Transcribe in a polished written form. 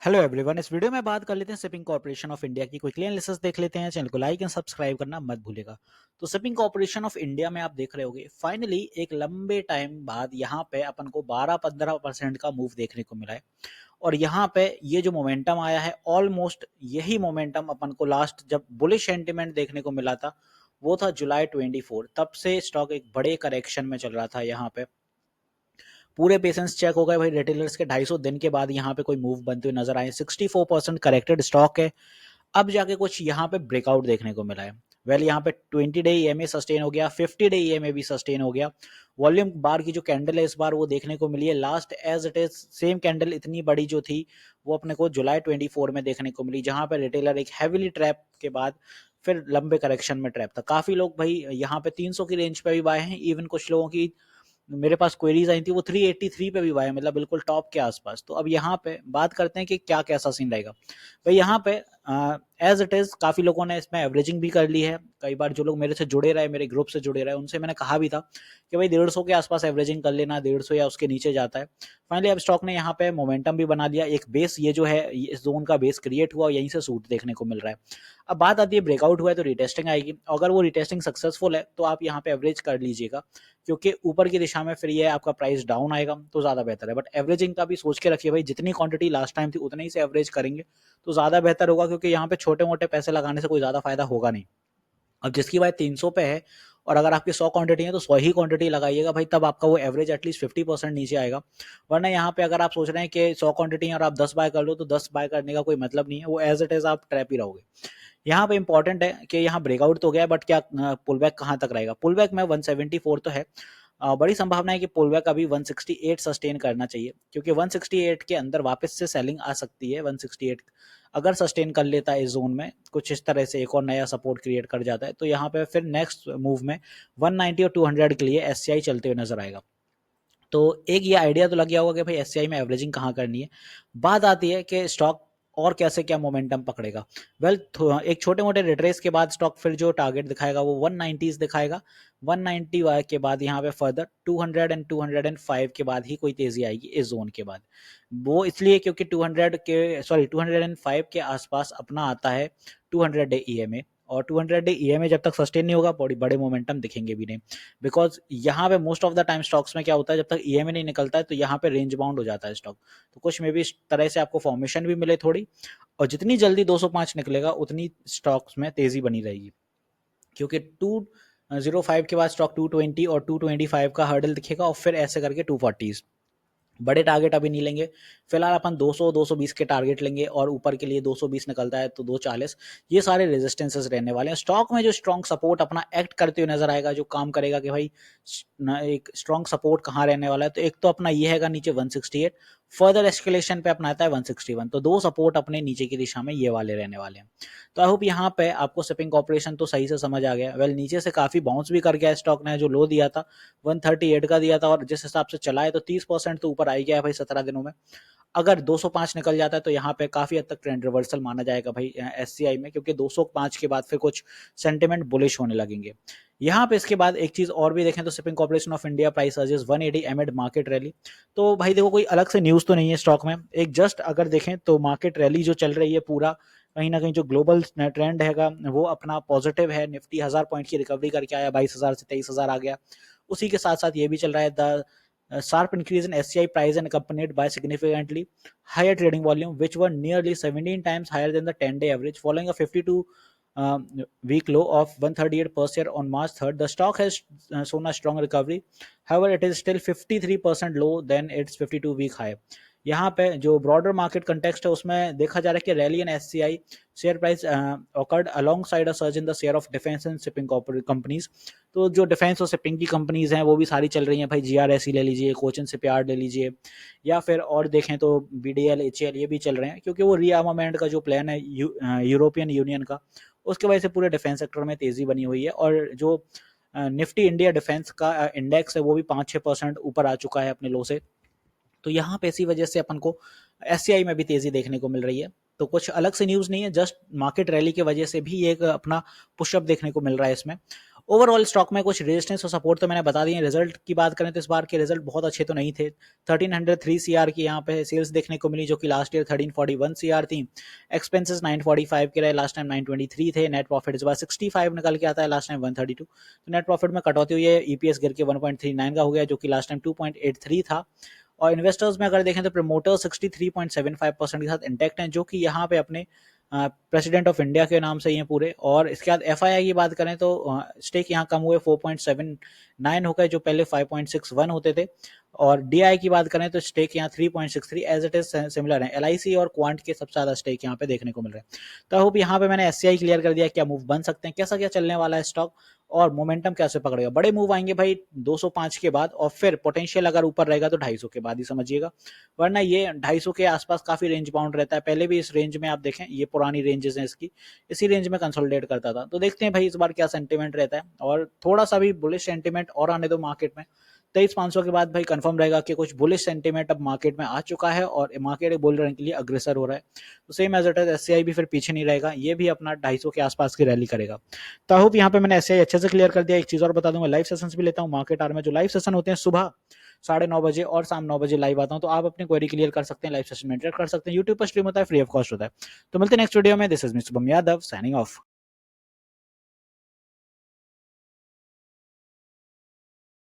Hello everyone. इस video में बात कर लेते हैं शिपिंग कॉर्पोरेशन ऑफ इंडिया की। क्विकली एनालिसिस देख लेते हैं। चैनल को लाइक एंड सब्सक्राइब करना मत भूलिएगा। तो शिपिंग कॉर्पोरेशन ऑफ इंडिया में आप देख रहे होंगे फाइनली एक लंबे टाइम बाद यहाँ पे अपन को 12-15% का मूव देखने को मिला है। और यहाँ पे ये जो मोमेंटम आया है ऑलमोस्ट यही मोमेंटम अपन को लास्ट जब बुलिश सेंटिमेंट देखने को मिला था वो था जुलाई 24। तब से स्टॉक एक बड़े करेक्शन में चल रहा था। यहाँ पे पूरे पेशेंस चेक हो गए भाई। रिटेलर्स के 250 दिन के बाद यहाँ पे कोई मूव बनते हुए नजर आए। 64% करेक्टेड स्टॉक है। अब जाके कुछ यहाँ पे ब्रेकआउट देखने को मिला है। वेल यहाँ पे 20 डे ईएमए सस्टेन हो गया, 50 डे ईएमए भी सस्टेन हो गया। वॉल्यूम बार की जो कैंडल है इस बार वो देखने को मिली है। Last as it is same candle इतनी बड़ी जो थी वो अपने को जुलाई 24 में देखने को मिली, जहां पे रिटेलर एक हैविली ट्रैप के बाद फिर लंबे करेक्शन में ट्रैप था। काफी लोग भाई यहाँ पे 300 की रेंज पे भी बाय हैं। इवन कुछ लोगों की मेरे पास क्वेरीज आई थी वो 383 पे भी हुआ है, मतलब बिल्कुल टॉप के आसपास। तो अब यहाँ पे बात करते हैं कि क्या कैसा सीन रहेगा भाई। यहाँ पे एज इट इज काफी लोगों ने इसमें एवरेजिंग भी कर ली है। कई बार जो लोग मेरे से जुड़े रहे, मेरे ग्रुप से जुड़े रहे, उनसे मैंने कहा भी था कि भाई 150 के आसपास एवरेजिंग कर लेना, 150 या उसके नीचे जाता है। फाइनली अब स्टॉक ने यहाँ पे मोमेंटम भी बना लिया। एक बेस ये जो है इस जोन का बेस क्रिएट हुआ, यहीं से सूट देखने को मिल रहा है। अब बात आती है ब्रेकआउट हुआ है तो रिटेस्टिंग आएगी। अगर वो रिटेस्टिंग सक्सेसफुल है तो आप यहाँ पे एवरेज कर लीजिएगा, क्योंकि ऊपर की दिशा में फिर ये आपका प्राइस डाउन आएगा तो ज्यादा बेहतर है। बट एवरेजिंग का भी सोच के रखिए भाई, जितनी क्वांटिटी लास्ट टाइम थी उतने ही से एवरेज करेंगे तो ज्यादा बेहतर होगा, क्योंकि यहाँ पे छोटे मोटे पैसे लगाने से कोई ज्यादा फायदा होगा नहीं। अब जिसकी बात 300 पे है और अगर आपकी 100 क्वांटिटी है तो 100 ही क्वांटिटी लगाइएगा भाई, तब आपका वो एवरेज एटलीस्ट 50% नीचे आएगा। वरना यहाँ पे अगर आप सोच रहे हैं कि 100 क्वांटिटी है और आप 10 बाय कर लो तो 10 बाय करने का कोई मतलब नहीं है, वो एज इट इज आप ट्रैप ही रहोगे। यहाँ पे इंपॉर्टेंट है कि यहाँ ब्रेकआउट तो गया, बट क्या पुल बैक कहाँ तक रहेगा। पुल बैक में 174 तो है। बड़ी संभावना है कि पुल बैक अभी 168 सस्टेन करना चाहिए, क्योंकि 168 के अंदर वापस से सेलिंग आ सकती है। 168 अगर सस्टेन कर लेता है इस जोन में कुछ इस तरह से, एक और नया सपोर्ट क्रिएट कर जाता है, तो यहाँ पे फिर नेक्स्ट मूव में 190 और 200 के लिए एससीआई चलते हुए नजर आएगा। तो एक ये आइडिया तो लग गया होगा कि भाई एससीआई में एवरेजिंग कहाँ करनी है। बात आती है कि स्टॉक और कैसे क्या मोमेंटम पकड़ेगा। वेल एक छोटे मोटे रिट्रेस के बाद स्टॉक फिर जो टारगेट दिखाएगा वो 190 दिखाएगा। 190 के बाद यहाँ पे फर्दर 200 एंड 205 के बाद ही कोई तेजी आएगी इस जोन के बाद। वो इसलिए क्योंकि 205 के आसपास अपना आता है 200 डे ईएमए, और 200 डे ईएमए जब तक सस्टेन नहीं होगा बड़े बड़े मोमेंटम दिखेंगे भी नहीं। बिकॉज यहाँ पे most of the time stocks में क्या होता है, जब तक ईएमए नहीं निकलता है तो यहाँ पे रेंज बाउंड हो जाता है स्टॉक। तो कुछ में भी इस तरह से आपको फॉर्मेशन भी मिले थोड़ी, और जितनी जल्दी 205 निकलेगा उतनी स्टॉक्स में तेजी बनी रहेगी। क्योंकि 205 के बाद स्टॉक 220 और 225 का हर्डल दिखेगा और फिर ऐसे करके 240। बड़े टारगेट अभी नहीं लेंगे फिलहाल, अपन 200 220 के टारगेट लेंगे, और ऊपर के लिए 220 निकलता है तो 240। ये सारे रेजिस्टेंसेस रहने वाले हैं। स्टॉक में जो स्ट्रॉन्ग सपोर्ट अपना एक्ट करते हुए नजर आएगा, जो काम करेगा कि भाई एक स्ट्रॉन्ग सपोर्ट कहाँ रहने वाला है, तो एक तो अपना ये हैगा नीचे 168, फर्दर एस्केलेशन पे अपना आता है 161। तो दो सपोर्ट अपने नीचे की दिशा में ये वाले रहने वाले हैं। तो आई होप यहाँ पे आपको शिपिंग कॉर्पोरेशन तो सही से समझ आ गया। वेल नीचे से काफी बाउंस भी कर गया स्टॉक ने, जो लो दिया था 138 का दिया था, और जिस हिसाब से चला है तो 30% तो ऊपर आ ही गया है भाई 17 दिनों में। अगर 205 निकल जाता है तो यहाँ पे काफी हद तक ट्रेंड रिवर्सल माना जाएगा भाई एससीआई में, क्योंकि 205 के बाद फिर कुछ सेंटिमेंट बुलिश होने लगेंगे। यहाँ पे इसके बाद एक चीज और भी देखें तो shipping corporation of India price surges 180 एमिड market rally. तो भाई देखो कोई अलग से न्यूज तो नहीं है स्टॉक में, एक जस्ट अगर देखें तो मार्केट रैली जो चल रही है पूरा कहीं ना कहीं जो ग्लोबल ट्रेंड हैगा वो अपना पॉजिटिव है। निफ्टी 1000 पॉइंट की रिकवरी करके आया, 22,000 से 23,000 आ गया। उसी के साथ साथ ये भी चल रहा है the sharp increase in SCI price and accompanied by significantly higher trading volume, which were nearly 17 times higher than the 10-day average, following a 52 week low of 138 per share on March 3rd. The stock has shown a strong recovery. However, it is still 53% low than its 52-week high. यहाँ पे जो broader market context है उसमें देखा जा रहा है कि rally and SCI share price occurred alongside a surge in the share of defense and shipping companies. तो जो डिफेंस और शिपिंग की कंपनीज हैं वो भी सारी चल रही हैं भाई। जीआरएससी ले लीजिए, कोचिन शिपयार्ड ले लीजिए, या फिर और देखें तो बीडीएल, एचएएल, ये भी चल रहे हैं, क्योंकि वो रीआर्मामेंट का जो प्लान है यूरोपियन यूनियन का, उसके वजह से पूरे डिफेंस सेक्टर में तेजी बनी हुई है। और जो निफ्टी इंडिया डिफेंस का इंडेक्स है वो भी 5-6% ऊपर आ चुका है अपने लो से। तो यहाँ पे इसी वजह से अपन को एससीआई में भी तेजी देखने को मिल रही है। तो कुछ अलग से न्यूज नहीं है, जस्ट मार्केट रैली की वजह से भी एक अपना पुशअप देखने को मिल रहा है इसमें। ओवरऑल स्टॉक में कुछ रेजिस्टेंस और सपोर्ट तो मैंने बता दिए। रिजल्ट की बात करें तो इस बार के रिजल्ट बहुत अच्छे तो नहीं थे। 1303 सीआर की यहाँ पे सेल्स देखने को मिली, जो कि लास्ट ईयर 1341 सीआर थी। एक्सपेंसेस 945 के रहे, लास्ट टाइम 923 थे। नेट प्रॉफिट इस बार 65 निकल के आता है, लास्ट टाइम 132। तो नेट प्रॉफिट में कटौती हुई है, ईपीएस गिर के 1.39 का हो गया, जो कि लास्ट टाइम 2.83 था। और इन्वेस्टर्स में अगर देखें तो प्रमोटर्स 63.75% के साथ इंटैक्ट हैं, जो कि यहाँ पे अपने प्रेसिडेंट ऑफ इंडिया के नाम से ही हैं पूरे। और इसके बाद एफआईआई की बात करें तो स्टेक यहाँ कम हुए 4.79 हो गए, जो पहले 5.61 होते थे। और डीआई की बात करें तो स्टेक यहाँ 3.63 एज इट इज सिमिलर है। एलआईसी और क्वांट के सबसे ज्यादा स्टेक यहाँ पे देखने को मिल रहे हैं। तो आई होप यहाँ पे मैंने एससीआई क्लियर कर दिया क्या मूव बन सकते हैं, कैसा क्या चलने वाला है स्टॉक, और मोमेंटम कैसे पकड़ेगा। बड़े मूव आएंगे भाई 205 के बाद, और फिर पोटेंशियल अगर ऊपर रहेगा तो 250 के बाद ही समझिएगा, वरना ये 250 के आसपास काफी रेंज बाउंड रहता है। पहले भी इस रेंज में आप देखें, ये पुरानी रेंजेस हैं इसकी, इसी रेंज में कंसोलिडेट करता था। तो देखते हैं भाई इस बार क्या सेंटीमेंट रहता है, और थोड़ा सा भी बुलिश सेंटीमेंट और आने दो मार्केट में। 23,500 के बाद भाई कंफर्म रहेगा कि कुछ बुलिश सेंटीमेंट अब मार्केट में आ चुका है और मार्केट बुल रन के लिए अग्रेसर हो रहा है। तो same as it is SCI भी फिर पीछे नहीं रहेगा, ये भी अपना 250 के आसपास की रैली करेगा। तो आई होप यहाँ पे मैंने एससीआई अच्छे से क्लियर कर दिया। एक चीज और बता दूंगा, लाइव सेशंस भी लेता हूँ मार्केट आवर में। जो लाइव सेशन होते हैं सुबह 9:30 बजे और शाम 9 बजे लाइव आता हूँ, तो आप अपनी क्वेरी क्लियर कर सकते हैं, लाइव सेशन में इंटरेक्ट कर सकते हैं। यूट्यूब पर स्ट्रीम होता है, फ्री ऑफ कॉस्ट होता है। तो मिलते हैं नेक्स्ट वीडियो में। This is me Shubham Yadav signing off.